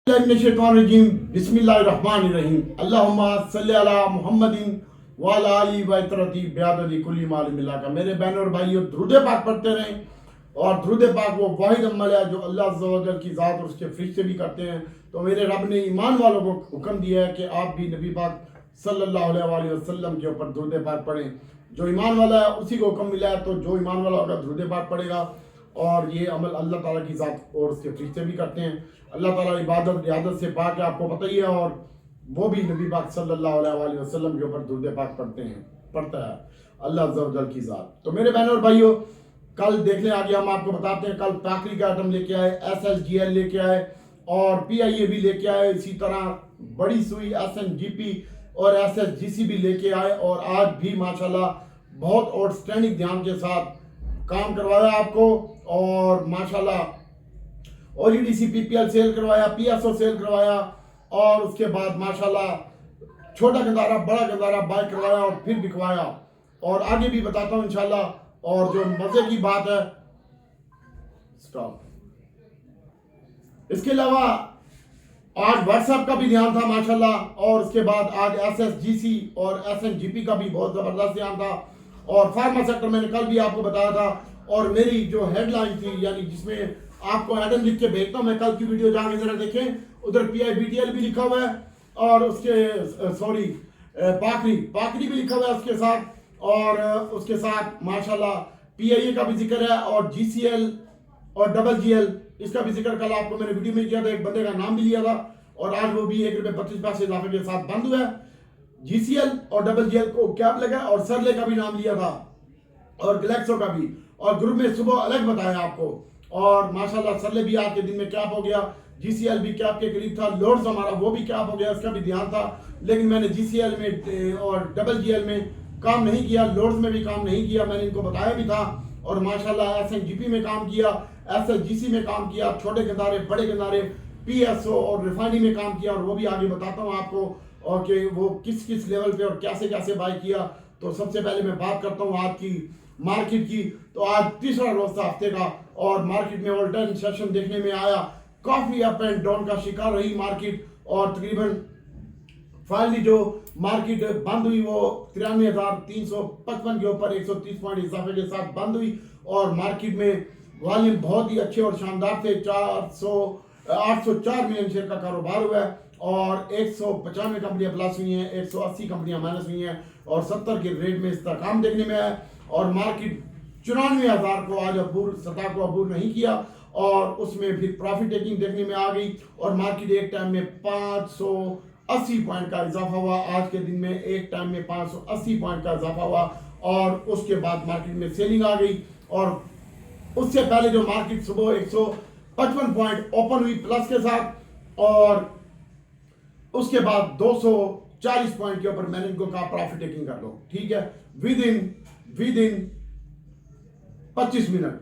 रजीम बिस्मिल्लाहिर्रहमानिर्रहीम अल्लाहुम्मा सल्ली अला मुहम्मदिन व अला आलिहि व इतरती बियादति कुल्ली मालूम मिला का। मेरे बहनों और भाइयों, दुरूद पाक पढ़ते रहें। और दुरूद पाक वो वाहिद अमल है जो अल्लाह अज़्ज़ा व जल की ज़ात और उसके फरिश्ते भी करते हैं। तो मेरे रब ने ईमान वालों को हुक्म दिया है कि आप भी नबी पाक सल्लल्लाहु अलैहि वसल्लम के ऊपर दुरूद पाक पढ़ें। जो ईमान वाला है उसी को हुक्म मिला है, तो जो ईमान वाला होगा दुरूद पाक पढ़ेगा। और ये अमल अल्लाह ताला की ज़ात और उसके फरिश्ते भी करते हैं। अल्लाह ताला इबादत रियादत से पाक है, आपको पता ही है। और वो भी नबी पाक सल्लल्लाहु अलैहि वसल्लम के ऊपर दुरूद पाक पढ़ता है अल्लाह अज़्ज़ा व जल की ज़ात। तो मेरे बहनों और भाइयों, कल देखने आगे हम आपको बताते हैं। कल टाकरी का आइटम लेके आए, SLGL लेके आए और PIA भी लेके आए। इसी तरह बड़ी सुई SNGP और SSGC भी लेके आए। और आज भी माशाल्लाह बहुत आउटस्टैंडिंग ध्यान के साथ काम करवाया आपको। और माशाल्लाह OGDC PPL सेल करवाया, PSO सेल करवाया। और उसके बाद माशाल्लाह छोटा गंदारा बड़ा गंदारा बाय करवाया और फिर बिकवाया। और आगे भी बताता हूँ इंशाल्लाह। और जो मजे की बात है, स्टॉप, इसके अलावा आज व्हाट्सएप का भी ध्यान था माशाल्लाह। और उसके बाद आज SSGC और SNGP का भी बहुत जबरदस्त ध्यान था। और फार्मा सेक्टर मैंने कल भी आपको बताया था। और मेरी जो हेडलाइन थी, यानी जिसमें आपको आइटम लिख के भेजता हूँ, मैं कल की वीडियो जाके जरा देखें, उधर PIBTL भी लिखा हुआ है और उसके सॉरी पाकरी भी लिखा हुआ है उसके साथ। और उसके साथ माशाल्लाह PIA का भी जिक्र है और GCL और GGL इसका भी जिक्र कल आपको मैंने वीडियो में किया था। एक बंदे का नाम भी लिया था और आज वो भी ₹1.32 इजाफे के साथ बंद हुआ है। GCL और GGL को कैप लगा और सरले का भी नाम लिया था और ग्लैक्सो का भी। और ग्रुप में सुबह अलग बताया आपको। और माशाल्लाह सरले भी आज के दिन में कैप हो गया, GCL भी कैप के करीब था, लोड्स हमारा वो भी कैप हो गया, इसका भी ध्यान था। लेकिन मैंने GCL में और GGL में काम नहीं किया, लोड्स में भी काम नहीं किया, मैंने इनको बताया भी था। और माशाल्लाह SNGP में काम किया, SSGC में काम किया, छोटे गंदारे बड़े गंदारे PSO और रिफाइनरी में काम किया। और वो भी आगे बताता हूँ आपको और कि वो किस किस लेवल पे और कैसे कैसे बाय किया। तो सबसे पहले मैं बात करता हूँ आज की मार्केट की। तो आज तीसरा रोज था हफ्ते का और मार्केट में ऑल टाइम सेशन देखने में आया। काफी अप एंड डाउन का शिकार रही मार्केट। और तकरीबन फाइनली जो मार्केट बंद हुई वो 93,355 के ऊपर 130 पॉइंट इजाफे के साथ बंद हुई। और मार्केट में वॉल्यूम बहुत ही अच्छे और शानदार थे। 804 मिलियन शेयर का कारोबार हुआ है और 195 कंपनियां प्लस हुई हैं, 180 कंपनियां माइनस हुई हैं और 70 के रेट में इस्तेहकाम देखने में आया। और मार्केट 94,000 को आज सतह को अबूर नहीं किया और उसमें फिर प्रॉफिट टेकिंग देखने में आ गई। और मार्केट एक टाइम में 580 पॉइंट का इजाफा हुआ। आज के दिन में एक टाइम में 580 पॉइंट का इजाफा हुआ। और उसके बाद मार्केट में सेलिंग आ गई। और उससे पहले जो मार्केट सुबह 155 पॉइंट ओपन हुई प्लस के साथ और उसके बाद 240 पॉइंट के ऊपर मैंने इनको कहा प्रॉफिट टेकिंग कर लो, ठीक है, विद इन 25 मिनट,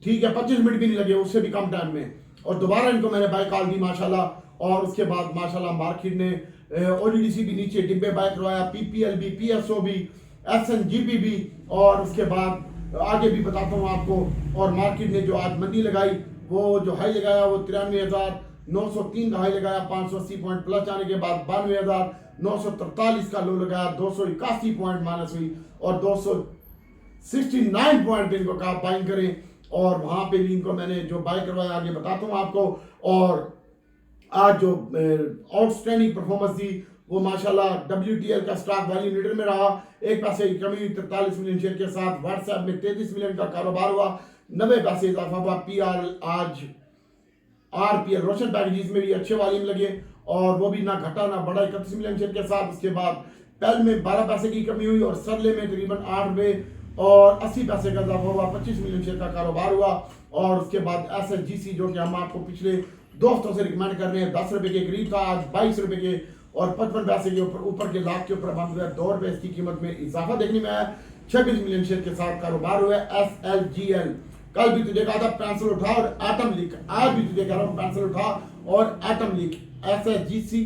ठीक है, 25 मिनट भी नहीं लगे, उससे भी कम टाइम में। और दोबारा इनको मैंने बाय कॉल दी माशाल्लाह। और उसके बाद माशाल्लाह मार्केट ने OGDC भी नीचे डिब्बे बाय करवाया, PPL भी, PSO भी, SNGP भी। और उसके बाद आगे भी बताता हूँ आपको। और मार्केट ने जो आज मंदी लगाई, वो जो हाई लगाया वो 93,903 का हाई लगाया, 580 पॉइंट प्लस जाने के बाद 92,943 का लो लगाया, 281 पॉइंट माइनस हुई और 269 पॉइंट इनको कहा बाइंग करें। और वहां पे भी इनको मैंने जो बाय करवाया आगे बताता हूँ आपको। और आज जो आउटस्टैंडिंग परफॉर्मेंस थी वो माशाल्लाह WTL का स्टॉक वैल्यू लीडर में रहा, 1 पैसे की कमी हुई 43 मिलियन शेयर के साथ। व्हाट्सएप में 33 मिलियन का कारोबार हुआ, 90 पैसे इजाफा हुआ। PR आज RPL रोशन पैकेजेस में भी अच्छे वॉल्यूम लगे और वो भी ना घटा ना बढ़ा, 31 मिलियन शेयर के साथ। उसके बाद पेल में 12 पैसे की कमी हुई और सरले में तकरीबन 8 रुपए और 80 पैसे का इजाफा हुआ, 25 मिलियन शेयर का कारोबार हुआ। और उसके बाद SSGC जो कि हम आपको पिछले 2 हफ्तों से रिकमेंड कर रहे हैं, 10 रुपए के करीब था, आज 22 रुपए के और 55 पैसे के ऊपर के लाख के ऊपर बंद हुआ, 2 रुपए इसकी कीमत में इजाफा देखने में आया। 26 मिलियन शेयर के साथ कारोबार हुआ। SLGL कल भी तुझे कहा था पेंसिल उठा और एटम लीक, आज भी तुझे कह रहा हूं पेंसिल उठा और एटम लीक। SSGC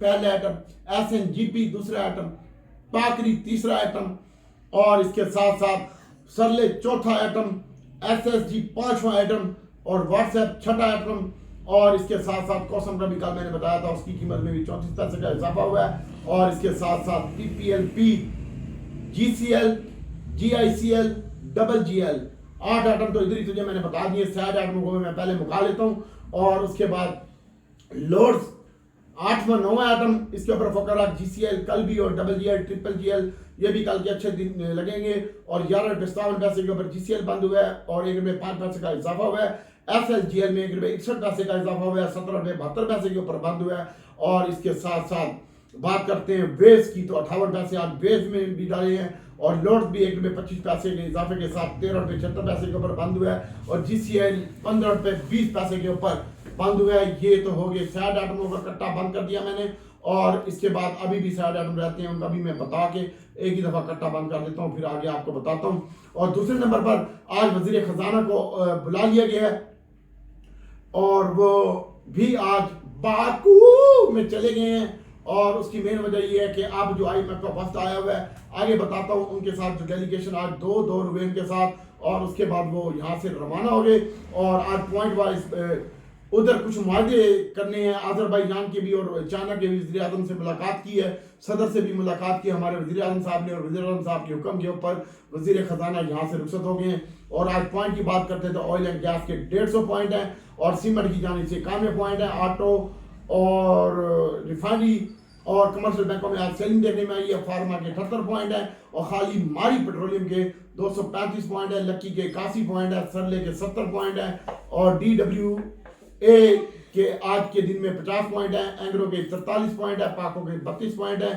पहला आइटम, SNGP दूसरा आइटम, पाकरी तीसरा आइटम और इसके साथ साथ सरले चौथा आइटम, SSG पांचवा आइटम और व्हाट्सएप छठा आइटम और इसके साथ साथ कॉसम का भी कल मैंने बताया था, उसकी कीमत में भी 34 पैसे का इजाफा हुआ है। और इसके साथ साथ PPLP, GCL, GICL, GGL 8 item तो इधर ही तुझे मैंने बता दिए। सैड आइटम को मैं पहले मुका लेता हूँ और उसके बाद लोड्स 8वां 9वां आइटम इसके ऊपर फोकस रख। GCL कल भी और GGL GGL ये भी कल के अच्छे दिन लगेंगे। और 11 पैसे के ऊपर GCL बंद हुआ है और 1 रुपये 5 पैसे का इजाफा हुआ है। SLGL में 1 रुपये 61 पैसे का इजाफा हुआ है, 17 रुपये 72 पैसे के ऊपर बंद हुआ है। और इसके साथ साथ बात करते हैं वेज की, तो 58 पैसे आज वेज में भी डाले हैं। और लोड भी 1 रुपये 25 पैसे के इजाफे के साथ 13 रुपये 76 पैसे के ऊपर बंद हुआ है। और GCL 15 रुपये 20 पैसे के ऊपर बंद हुआ है। ये तो हो गए सैड आइटमों का कट्टा बंद कर दिया मैंने। और इसके बाद अभी भी सैड आइटम रहते हैं, उनका भी मैं बता के एक ही दफा कट्टा बंद कर देता हूँ, फिर आगे आपको बताता हूँ। और दूसरे नंबर पर आज वजीर खजाना को बुला लिया गया है और वो भी आज बाकू में चले गए हैं। और उसकी मेन वजह ये है कि अब जो IMF का वफ्द आया हुआ है, आगे बताता हूँ उनके साथ जो डेलीगेशन आज दो रुवेन के साथ, और उसके बाद वो यहाँ से रवाना हो गए। और आज पॉइंट वाइज उधर कुछ मुआहदे करने हैं। अजरबैजान के भी और चाइना के भी वज़ीर आज़म से मुलाकात की है, सदर से भी मुलाकात की हमारे वज़ीर आज़म साहब ने। और वज़ीर आज़म साहब के हुक्म के ऊपर वज़ीर खजाना यहाँ से रुखसत हो गए हैं। और आज पॉइंट की बात करते हैं तो ऑयल एंड गैस के 150 पॉइंट हैं और सीमेंट की जाने से 91 पॉइंट है। ऑटो और रिफाइनरी और कमर्शियल बैंकों में आज सेलिंग देखने में आई है। फार्मा के 78 पॉइंट है और खाली मारी पेट्रोलियम के 235 पॉइंट है। लक्की के 81 पॉइंट है। सरले के 70 पॉइंट है और DWA के आज के दिन में 50 पॉइंट है। एंग्रो के 43 पॉइंट है। पाको के 32 पॉइंट है।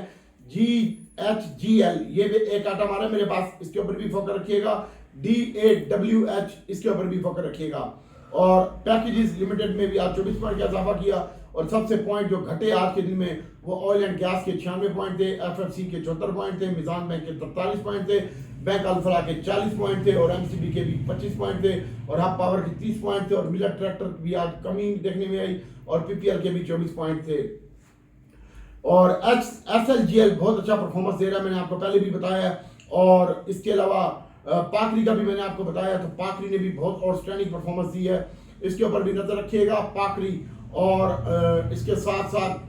GHGL ये भी एक आइटम आ रहा है मेरे पास, इसके ऊपर भी फोकस रखिएगा। DAWH इसके ऊपर भी फोकस रखिएगा। और पैकेजेस लिमिटेड में भी आज 24 पॉइंट का इजाफा किया। और सबसे पॉइंट जो घटे आज के दिन में वो ऑयल एंड गैस के 96 पॉइंट थे, FFC के 74 पॉइंट थे, मिजान बैंक के 43 पॉइंट थे, बैंक अल्फरा के 40 पॉइंट थे और MCB के भी 25 पॉइंट थे और हब पावर के 30 पॉइंट थे। और मिलर ट्रैक्टर भी आज कमी देखने में आई और PPL के भी 24 पॉइंट थे। और SLGL बहुत अच्छा परफॉर्मेंस दे रहा है, मैंने आपको पहले भी बताया है। और इसके अलावा पाकरी का भी मैंने आपको बताया, तो पाकरी ने भी बहुत आउटस्टैंडिंग परफॉर्मेंस दी है, इसके ऊपर भी नजर रखिएगा पाकरी। और इसके साथ साथ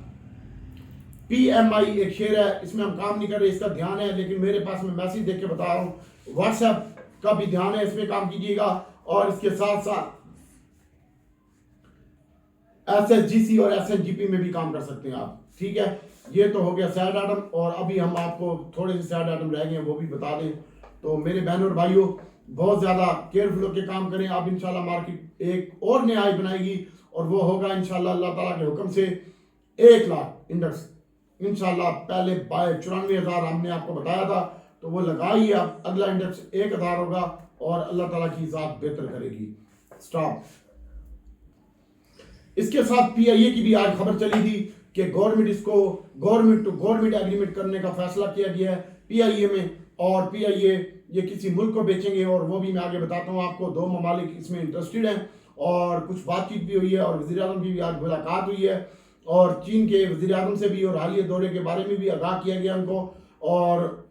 PMI एक शेयर है, इसमें हम काम नहीं कर रहे, इसका ध्यान है, लेकिन मेरे पास मैं मैसेज देख के बता रहा हूँ। व्हाट्सएप का भी ध्यान है, इसमें काम कीजिएगा। और इसके साथ साथ SSGC और SNGP में भी काम कर सकते हैं आप, ठीक है। ये तो हो गया सैड आइटम। और अभी हम आपको थोड़े से सैड आइटम रह गए हैं वो भी बता दें। तो मेरे बहनों और भाइयों, बहुत ज़्यादा केयरफुल होकर काम करें। अब इंशाल्लाह मार्केट एक और नया हाई बनाएगी और वो होगा इंशाल्लाह अल्लाह ताला के हुक्म से 1 लाख इंडेक्स इंशाल्लाह। पहले 94,000 हमने आपको बताया था, तो वो लगाई। अब अगला इंडेक्स 1,000 होगा और अल्लाह ताला की ज़ात बेहतर करेगी। स्टॉप। इसके साथ PIA की भी आज खबर चली थी कि गवर्नमेंट इसको गवर्नमेंट टू गवर्नमेंट एग्रीमेंट करने का फैसला किया गया है PIA में। और PIA ये किसी मुल्क को बेचेंगे और वो भी मैं आगे बताता हूँ आपको। 2 ममालिक इसमें इंटरेस्टेड हैं और कुछ बातचीत भी हुई है और वज़ीर आज़म की भी आज मुलाकात हुई है और चीन के वज़ीर आज़म से भी और हालिया दौरे के बारे में भी आगाह किया गया उनको। और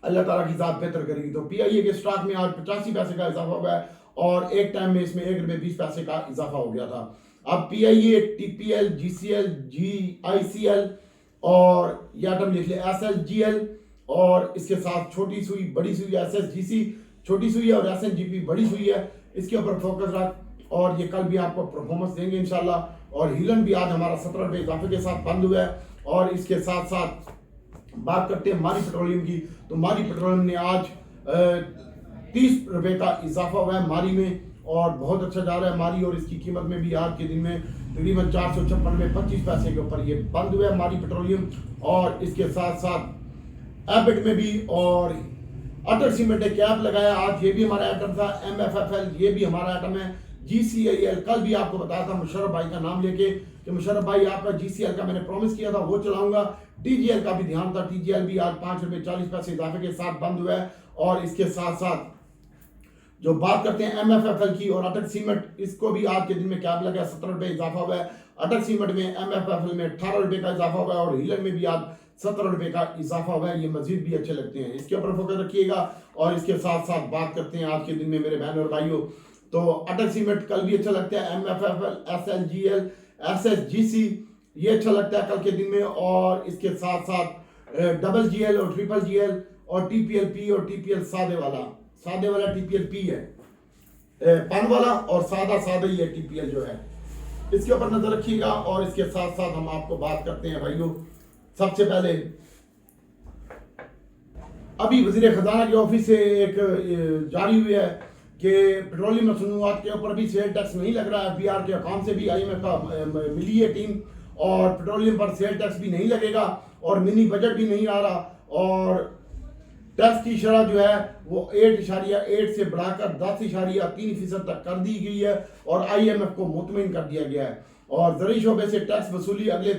अल्लाह ताला की ज़ात बेहतर करेगी। तो PIA के स्टॉक में आज 85 पैसे का इजाफा हुआ है और एक टाइम में इसमें 1 रुपये 20 पैसे का इजाफा हो गया था। अब PIA, TPL, GCL, GICL और ये आइटम लिख लिया SLGL और इसके साथ छोटी सुई बड़ी सुई SSGC छोटी सुई है और SNGP बड़ी सुई है, इसके ऊपर फोकस रख। और ये कल भी आपको परफॉर्मेंस देंगे इंशाल्लाह। और हिलन भी आज हमारा 17 रुपये इजाफे के साथ बंद हुआ है। और इसके साथ साथ बात करते हैं मारी पेट्रोलियम की, तो मारी पेट्रोलियम ने आज 30 रुपये का इजाफा हुआ है मारी में और बहुत अच्छा जा रहा है मारी। और इसकी कीमत में भी आज के दिन में तकरीबन 456 में 25 पैसे के ऊपर ये बंद हुआ है मारी पेट्रोलियम। और इसके साथ साथ एबिट में भी और अटर सीमेंट ने कैप लगाया आज, ये भी हमारा आइटम था। MFFL ये भी हमारा आइटम है। GCIL कल भी आपको बताया था मुशर्रफ भाई का नाम लेके कि मुशर्रफ भाई आपका GCL का मैंने प्रॉमिस किया था वो चलाऊंगा। TGL का भी ध्यान था, TGL भी आज 5 रुपये 40 पैसे इजाफे के साथ बंद हुआ है। और इसके साथ साथ जो बात करते हैं MFFL की और अटक सीमेंट, इसको भी आज के दिन में कैप लगा 17 रुपये इजाफा हुआ है। अटक सीमेंट में MFFL में 18 रुपये का इजाफा हुआ है और हिलन में भी आज 17 रुपये का इजाफा हुआ है। ये मजीद भी अच्छे लगते हैं, इसके ऊपर फोकस रखिएगा। और इसके साथ साथ बात करते हैं आज के दिन में मेरे बहन और भाइयों तो अटक सीमेंट कल भी अच्छा लगता है, MFFL, SLGL, SSGC ये अच्छा लगता है कल के दिन में। और इसके साथ साथ डबल GL और ट्रिपल GL और TPLP और TPL सादे वाला TPLP है, पान वाला, और सादा ही है TPL जो है। इसके ऊपर नजर रखिएगा। और इसके साथ साथ हम आपको बात करते हैं भाइयों, सबसे पहले अभी वजीर खजाना के ऑफिस से एक जारी हुई है कि पेट्रोलियम मसनूआत के ऊपर भी सेल टैक्स नहीं लग रहा है। FBR के अकाउंट से भी IMF का मिली है टीम, और पेट्रोलियम पर सेल टैक्स भी नहीं लगेगा, और मिनी बजट भी नहीं आ रहा, और टैक्स की शरह जो है वो 8.8 से बढ़ाकर 10.3% तक कर दी गई है, और IMF को मुतमिन कर दिया गया है। और ज़रूरी शोबे से टैक्स वसूली अगले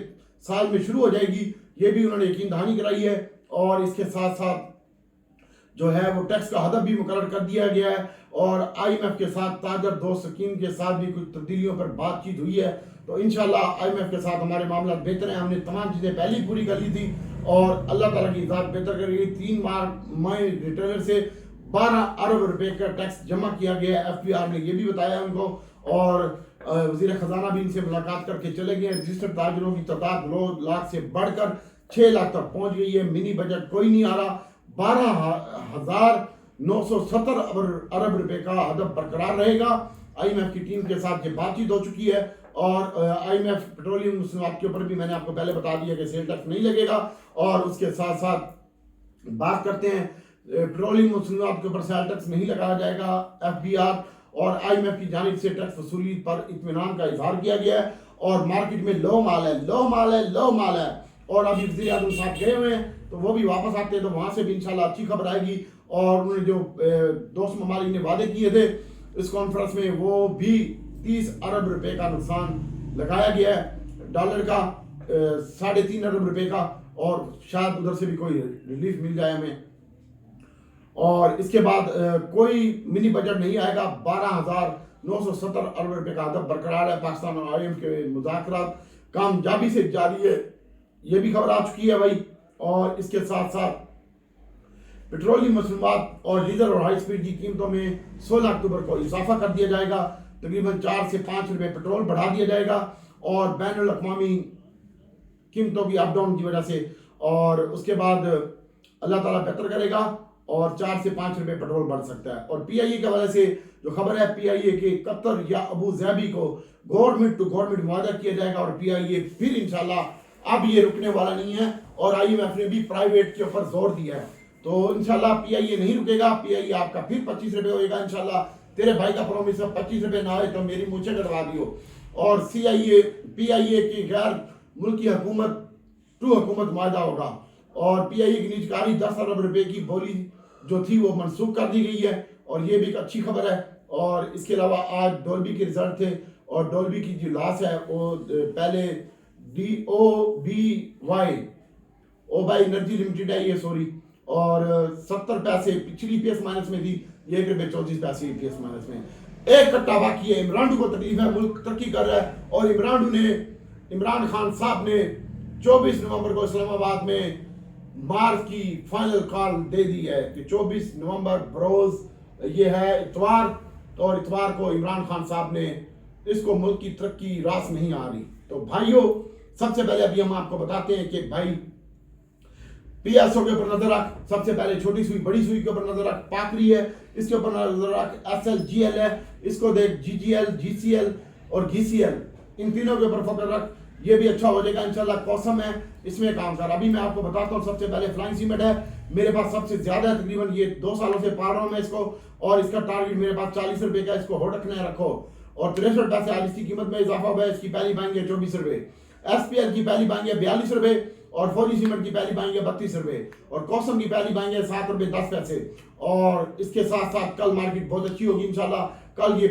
साल में शुरू हो जाएगी, ये भी उन्होंने यकीन दहानी कराई है। और इसके साथ साथ जो है वो टैक्स का हदफ भी मुकर्रर कर दिया गया है, और IMF के साथ ताजर दोस्त स्कीम के साथ भी कुछ तब्दीलियों पर बातचीत हुई है। तो इंशाल्लाह IMF के साथ हमारे मामला बेहतर हैं। हमने तमाम चीज़ें पहले ही पूरी कर ली थी, और अल्लाह ताला की ज़ात बेहतर करेगी। 3 माह रिटेलर से 12 अरब रुपए का टैक्स जमा किया गया है, FBR ने ये भी बताया उनको। और वज़ीर ख़जाना भी इनसे मुलाकात करके चले गए। रजिस्टर्ड ताजरों की तादाद 9 लाख से बढ़कर 6 लाख तक पहुँच गई है। मिनी बजट कोई नहीं आ रहा। 12,970 अरब रुपए का हदफ बरकरार रहेगा। IMF की टीम के साथ ये बातचीत हो चुकी है, और IMF पेट्रोलियम मसनूआत के ऊपर भी मैंने आपको पहले बता दिया कि सेल टैक्स नहीं लगेगा। और उसके साथ साथ बात करते हैं पेट्रोलियम मसनूआत के ऊपर सेल टैक्स नहीं लगाया जाएगा। FBR और IMF की जानिब से टैक्स वसूली पर इत्मीनान का इजहार किया गया है, और मार्केट में लो माल है। और अभी वज़ीर आज़म साहब गए हुए हैं, तो वो भी वापस आते हैं तो वहाँ से भी इंशाल्लाह अच्छी खबर आएगी। और उन्होंने जो दोस्त ममालिक ने वादे किए थे इस कॉन्फ्रेंस में, वो भी 30 अरब रुपए का नुकसान लगाया गया है डॉलर का, 3.5 अरब रुपए का, और शायद उधर से भी कोई रिलीफ मिल जाए हमें। और इसके बाद कोई मिनी बजट नहीं आएगा। 12,970 अरब रुपए का हदफ बरकरार है। पाकिस्तान और IMF के मुज़ाकरात कामयाबी से जारी है, ये भी खबर आ चुकी है भाई। और इसके साथ साथ पेट्रोलियम मसनूआत और डीजल और हाई स्पीड की कीमतों में 16 अक्टूबर को इजाफा कर दिया जाएगा। तकरीबन 4 से 5 रुपए पेट्रोल बढ़ा दिया जाएगा, और बैनुल अक़वामी कीमतों की अप डाउन की वजह से। और उसके बाद अल्लाह ताला बेहतर करेगा, और 4 से 5 रुपए पेट्रोल बढ़ सकता है। और PIA की वजह से जो खबर है, PIA के कतर या अबू ज़ैबी को गवर्नमेंट टू गवर्नमेंट मुआहदा किया जाएगा, और PIA फिर इंशाल्लाह अब ये रुकने वाला नहीं है। और IMF ने भी प्राइवेट के ऊपर जोर दिया है, तो इंशाल्लाह PIA नहीं रुकेगा। PIA आपका फिर 25 रुपए होएगा इंशाल्लाह। तेरे भाई का प्रॉमिस है 25 रुपए ना आए तो मेरी मूछें कटवा दियो। और PIA की गैर मुल्की हुकूमत टू हुकूमत मुआहदा होगा, और PIA की निजकारी 10 अरब रुपए की बोली जो थी वो मनसूख कर दी गई है, और ये भी एक अच्छी खबर है। और इसके अलावा आज डोल्बी के रिजल्ट थे, और डोल्बी की जो लॉस है वो पहले OBI एनर्जी लिमिटेड है ये, सॉरी, और 70 पैसे पिछली EPS माइनस में थी, ये 1 रुपये 34 पैसे EPS माइनस में। एक कट्टा बाकी है। इमरान को तकलीफ है, मुल्क तरक्की कर रहा है, और इमरान खान साहब ने 24 नवंबर को इस्लामाबाद में मार्च की फाइनल कॉल दे दी है कि 24 नवंबर बरोज ये है इतवार, और इतवार को इमरान खान साहब ने इसको मुल्क की तरक्की रास नहीं आ रही। तो भाइयों, सबसे पहले अभी हम आपको बताते हैं कि भाई PSO के ऊपर नजर रख। सबसे पहले छोटी सुई बड़ी सुई के ऊपर नजर रख। पाकरी है, इसके ऊपर नजर रख। SLGL है, इसको देख। GGL, GCL और GCL, इन तीनों के ऊपर फोकस रख, ये भी अच्छा हो जाएगा इंशाल्लाह। कौसम है, इसमें काम कर। अभी मैं आपको बताता हूँ, सबसे पहले फ्लाइंग सीमेंट है, मेरे पास सबसे ज्यादा है, तकरीबन ये 2 सालों से पा रहा हूँ मैं इसको, और इसका टारगेट मेरे पास 40 रुपए का, इसको होल्ड रखना है, रखो। और 63 पैसे आज इसकी कीमत में इजाफा हुआ है। इसकी पहली बाइंग है 24 रुपए। SPL की पहली बाइंग है 42 रुपए, और फौजी सीमेंट की पहली बाइंग है 32 रुपए, और कौसम की पहली बाइंग है 7 रुपए 10 पैसे। और इसके साथ साथ कल मार्केट बहुत अच्छी होगी इंशाल्लाह। कल ये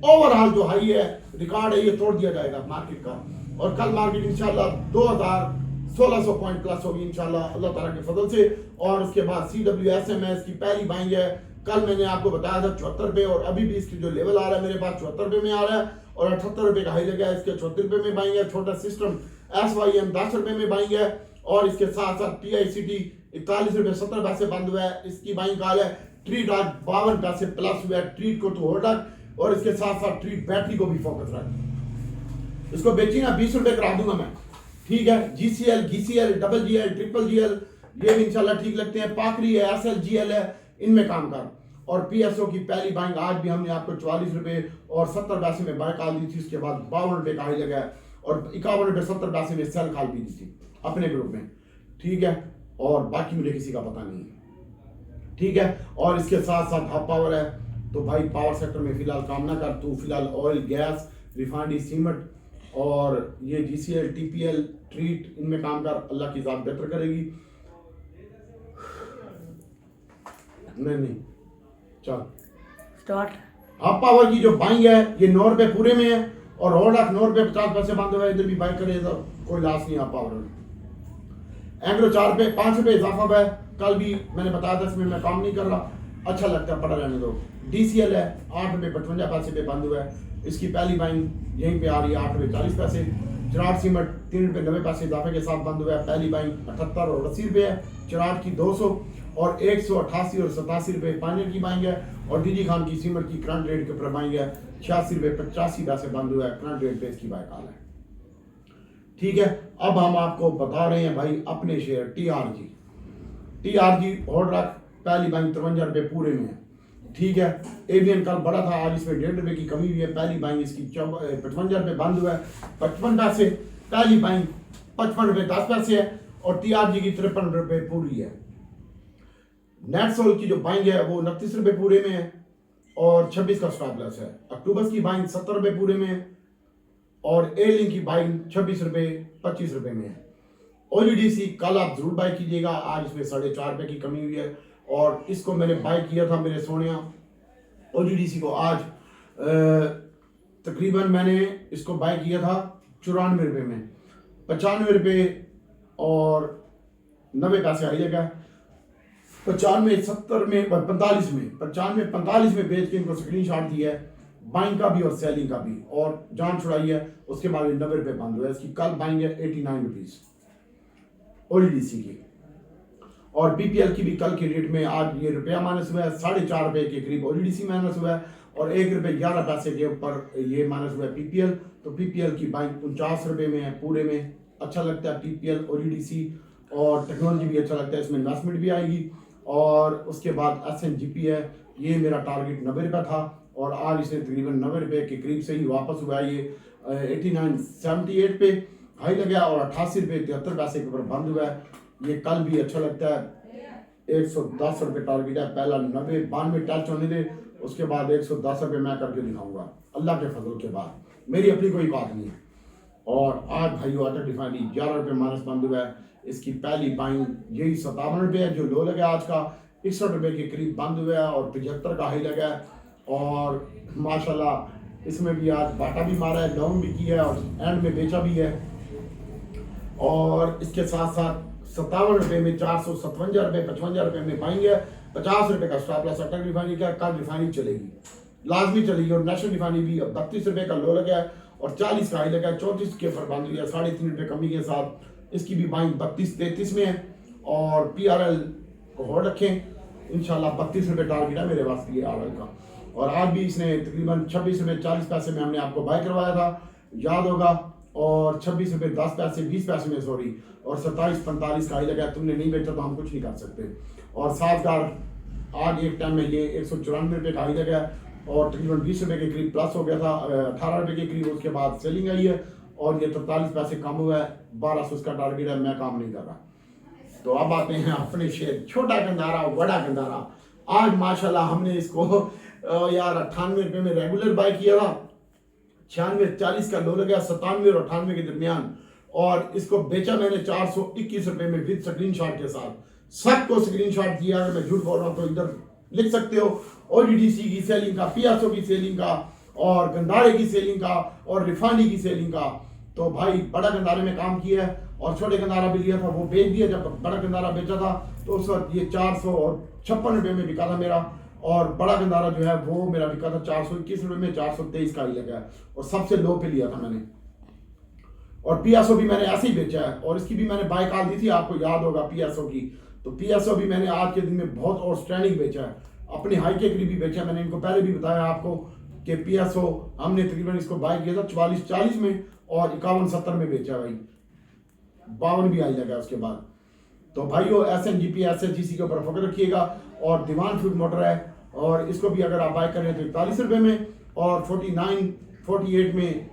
ओवरऑल जो हाई है, रिकॉर्ड है, ये तोड़ दिया जाएगा मार्केट का, और कल मार्केट इंशाल्लाह 2100 पॉइंट प्लस होगी इंशाल्लाह अल्लाह ताला के फजल से। और उसके बाद CWSM की पहली बाइंग है, कल मैंने आपको बताया था 74 रुपए, और अभी भी इसकी जो लेवल आ रहा है मेरे पास 74 रुपए में आ रहा है, और 78 रुपए का हाई लगा है, इसके 74 रुपए में बाइंग है। छोटा सिस्टम SYM 10 रुपए में बाइंग है, और इसके साथ साथ PICT 41 रुपए 70 पैसे बंद हुआ है, इसकी बाइंग कॉल है। ट्रीट आज 52 पैसे प्लस हुआ है, ट्रीट को तो होल्ड रख। और इसके साथ साथ ट्रीट बैटरी को भी फोकस रख। इसको बेची ना 20 रुपए करा दूंगा मैं, ठीक है। GCL, GCL, double GL, triple GL ये भी इंशाल्लाह ठीक लगते हैं। पाकरी है, SL, GL है, इनमें काम कर। और PSO की पहली बाइंग आज भी हमने आपको 44 रुपए और 70 पैसे में बाय कॉल दी थी, उसके बाद 52 रुपए का हाई लगा और 51 रुपए 70 पैसे में सेल कॉल भी दी थी अपने ग्रुप में, ठीक है। और बाकी मुझे किसी का पता नहीं है, ठीक है। और इसके साथ साथ हब पावर है, तो भाई पावर सेक्टर में फिलहाल काम ना कर तू, फिलहाल ऑयल, गैस, रिफाइनरी, सीमेंट और ये GCL, TPL, ट्रीट इनमें काम कर, अल्लाह की ज़ात बेहतर करेगी। नहीं चल स्टार्ट। हब पावर की जो बाइंग है ये 9 रुपए पूरे में है और और 9 रुपए 50 पैसे बंद हुआ है, इधर भी बाइक करे तो कोई लॉस नहीं। हब पावर में एंग्रो 4 रुपए 5 रुपए इजाफा हुआ है, कल भी मैंने बताया था इसमें मैं काम नहीं कर रहा, अच्छा लगता है पड़ा रहने दो। DCL है 8 रुपए 55 पैसे पे बंद हुआ है, इसकी पहली बाइंग यहीं पे आ रही है 8 रुपए 40 पैसे। चिराट सीमेंट 3 रुपए 90 पैसे इजाफे के साथ बंद हुआ है, पहली बाइंग 78 और 80 रुपए है। चिराट की 200 और 188 और 87 रुपए फाइनल की बाइंग है। और डीजी खान की सीमेंट की करंट रेट के ऊपर बाइंग है 86 रुपए 85 पैसे बंद हुआ है, करंट रेट पे इसकी बाय कॉल है, ठीक है। अब हम आपको बता रहे हैं भाई अपने शेयर TRG होल्ड रख, पहली बाइंग 53 रुपए पूरे में है, ठीक है। एवियन कल बड़ा था, आज इसमें 1.5 रुपए की कमी हुई है, पहली बाइंग इसकी 55 रुपए बंद हुआ है 55 पैसे, पहली बाइंग 55 रुपए 10 पैसे है और TRG की 53 रुपए पूरी है। नेटसोल की जो बाइंग है वो 29 रुपए पूरे में है और 26 का स्टॉप लॉस है। अक्टूबर की बाइंग 70 रुपए पूरे में है और एयरलिंक की बाइंग 26 रुपए 25 रुपए में है। OGDC कल आप जरूर बाय कीजिएगा, आज इसमें 4.5 रुपए की कमी हुई है और इसको मैंने बाय किया था मेरे सोनिया OGDC को आज तकरीबन मैंने इसको बाय किया था 94 रुपए में, 95 रुपए और 90 पैसे आई लगा, 95 70 में 45 में 95 45 में बेच के इनको स्क्रीनशॉट दिया है बाइंग का भी और सेलिंग का भी और जान छुड़ाई है। उसके बाद 90 रुपए बंद हुआ है, इसकी कल बाइंग है 89 रुपीज OGDC की। और PPL की भी कल के रेट में आज ये रुपया माइनस हुआ है, 4.5 रुपए के करीब OGDC माइनस हुआ है और 1 रुपए 11 पैसे के ऊपर ये माइनस हुआ है PPL। तो PPL की बाइंग 49 रुपए में है पूरे में, अच्छा लगता है PPL OGDC और टेक्नोलॉजी भी अच्छा लगता है, इसमें इन्वेस्टमेंट भी आएगी। और उसके बाद SNGP है, ये मेरा टारगेट 90 रुपये था और आज इसने तकरीबन 90 रुपये के करीब से ही वापस हुआ है, ये 89.78 पे हाई लगा और 88 रुपये 73 पैसे के ऊपर बंद हुआ है। ये कल भी अच्छा लगता है, 110 रुपये टारगेट है, पहला 90 92 टच होने दे, उसके बाद 110 रुपये मैं करके दिखाऊंगा अल्लाह के फजल के बाद, मेरी अपनी कोई बात नहीं है। और आज भाई वाटर रिफाइनरी 11 रुपये माइनस बंद हुआ है, इसकी पहली बाइंग यही 57 रुपये है जो लो लगा आज का, 61 रुपये के करीब बंद हुआ है और 75 का हाई लगा है। और माशाल्लाह इसमें भी आज बाटा भी मारा है, डाउन भी किया है और एंड में बेचा भी है। और इसके साथ साथ 57 रुपये में 457 रुपये 55 रुपये में पाएंगे, 50 रुपये का स्टॉप लॉस अटक रिफाइनरी का, कल रिफाइनरी चलेगी लाजमी चलेगी। और नेशनल रिफाइनरी भी 32 रुपये का लो लगा है और 40 का हाई लगा है, 34 के ऊपर बंद हुई है 3.5 रुपये कमी के साथ, इसकी भी बाइंग 32-33 में है। और PRL को होल्ड रखें, इंशाल्लाह 32 रुपये टारगेट है मेरे पास PRL का। और आज भी इसने तकरीबन 26 रुपये 40 पैसे में हमने आपको बाय करवाया था, याद होगा, और 26 रुपये 10 पैसे 20 पैसे में सॉरी, और 27-45 का हाई लगा, तुमने नहीं बेचा तो हम कुछ नहीं कर सकते। और साजगार आज एक टाइम में ये 194 रुपये का हाई लगा और तकरीबन 20 रुपये के करीब प्लस हो गया था, 18 रुपये के करीब उसके बाद सेलिंग आई है और ये 43 पैसे कम हुआ है, 1200 उसका टारगेट है, मैं काम नहीं कर रहा। तो अब आते हैं अपने शेयर, छोटा गंदारा बड़ा गंदारा। आज माशाल्लाह हमने इसको यार 98 रुपये में रेगुलर बाय किया था, 96-40 का लो लगा, 97 और 98 के दरमियान, और इसको बेचा मैंने 421 रुपये में विद स्क्रीनशॉट के साथ, सबको स्क्रीनशॉट दिया। अगर मैं झूठ बोल रहा हूँ तो इधर लिख सकते हो, OGDC की सेलिंग का, PSO की सेलिंग का और गंदारे की सेलिंग का और रिफाइनरी की सेलिंग का। तो भाई बड़ा गंदारे में काम किया है और छोटे गंदारा भी लिया था, वो बेच दिया। जब बड़ा गंदारा बेचा था तो उस वक्त ये 456 रुपये में बिका था मेरा, और बड़ा गंदारा जो है वो मेरा बिका था 421 रुपये में, 423 का ही लगा और सबसे लो पे लिया था मैंने। और PSO भी मैंने ऐसे ही बेचा है और इसकी भी मैंने बाय कॉल दी थी, आपको याद होगा PSO की। तो PSO भी मैंने आज के दिन में बहुत आउटस्टैंडिंग बेचा है, अपने हाई के करीब भी बेचा है। मैंने इनको पहले भी बताया आपको कि PSO हमने तकरीबन इसको बाय किया था 44-40 में और 51-70 में बेचा भाई, 52 भी आई लगा उसके बाद। तो भाइयों SNGP SHGC के ऊपर फोकस रखिएगा। और दीवान फूड मोटर है और इसको भी अगर आप बाय करें तो 41 रुपये में, और 49-48 में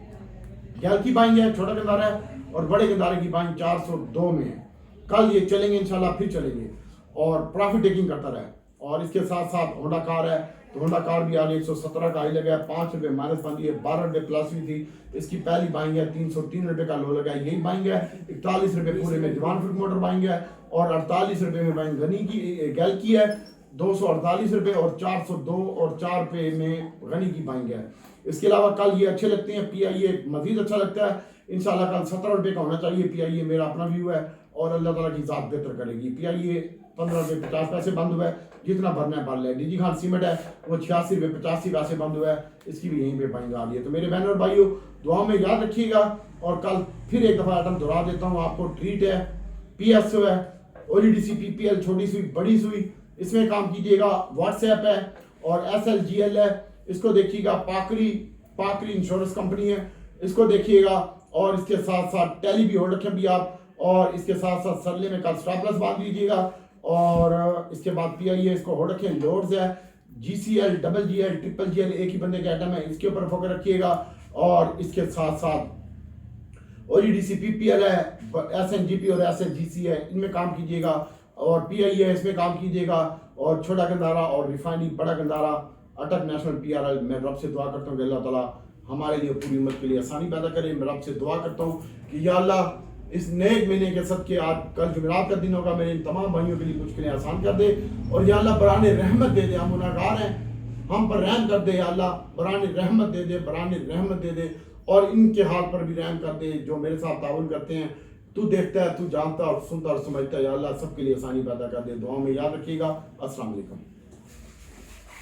गैल की बाइंग है, छोटा गंदारा है, और बड़े गंदारे की बाइंग 402 में है। कल ये चलेंगे इंशाल्लाह, फिर चलेंगे और प्रॉफिट टेकिंग करता रहे। और इसके साथ साथ होंडा कार है, तो होंडा कार भी आज 117 का हाई लगा है, 5 रुपये माइनस बंदी है, 12 रुपये प्लस हुई थी। इसकी पहली बाइंग है, 303 रुपये का लो लगा है, यही बाइंग है। 41 रुपये पूरे में दीवान फूड मोटर बाइंग है, और 48 रुपये में बाइंग गनी की गैल की है, 248 रुपये, और 402 और 4 रुपये में गनी की बाइंग है। इसके अलावा कल ये अच्छे लगते हैं, PIA मजीद अच्छा लगता है। इंशाल्लाह कल 17 रुपये का होना चाहिए PIA, मेरा अपना व्यू है, और अल्लाह ताला की ज़ात बेहतर करेगी। PIA 15 रुपये 50 पैसे बंद हुआ है, जितना भरना है भर ले। DG खान सीमेंट है वो 86 रुपये 85 पैसे बंद हुआ है, इसकी भी यहीं पे बाइंग आ रही है। तो मेरे बहनों और भाइयों दुआओं में याद रखिएगा। और कल फिर एक दफ़ा आइटम दोहरा देता हूँ आपको, ट्रीट है, PSO है, OGDC PPL छोटी सुई बड़ी सुई, इसमें काम कीजिएगा। व्हाट्सएप है और SLGL है, इसको देखिएगा। पाकरी इंश्योरेंस कंपनी है, इसको देखिएगा। और इसके साथ साथ टैली भी हो रखे भी आप, और इसके साथ साथ सरले में कल स्टॉप लॉस बांध लीजिएगा। और इसके बाद PIA इसको हो रखे, लोड्स है, GCL, GGL, GGL एक ही बंदे के आइटम है, इसके ऊपर फोकस रखिएगा। और इसके साथ साथ OGDC PPL है, SNGP और SHGC है, इनमें काम कीजिएगा। और PIA है, इसमें काम कीजिएगा। और छोटा गंदारा और रिफाइनरी बड़ा गंदारा, अटक नेशनल PRL, मैं रब से दुआ करता हूँ कि अल्लाह ताला हमारे लिए पूरी उम्मत के लिए आसानी पैदा करे। मैं रब से दुआ करता हूँ कि या अल्लाह इस नेक महीने के सदके आज कल जुमेरात का दिन होगा, मेरे इन तमाम भाइयों के लिए कुछ के लिए आसान कर दे। और या अल्लाह बराने रहमत दे दे, हम गुनहगार हैं, हम पर रहम कर दे। या अल्लाह बराने रहमत दे दे, बराने रहमत दे दे। और इनके हाल पर भी रहम कर दे जो मेरे साथ ताउन करते हैं। तू देखता है, तू जानता और सुनता और समझता है। या अल्लाह सबके लिए आसानी पैदा कर दे। दुआ में याद रखिएगा। अस्सलाम वालेकुम।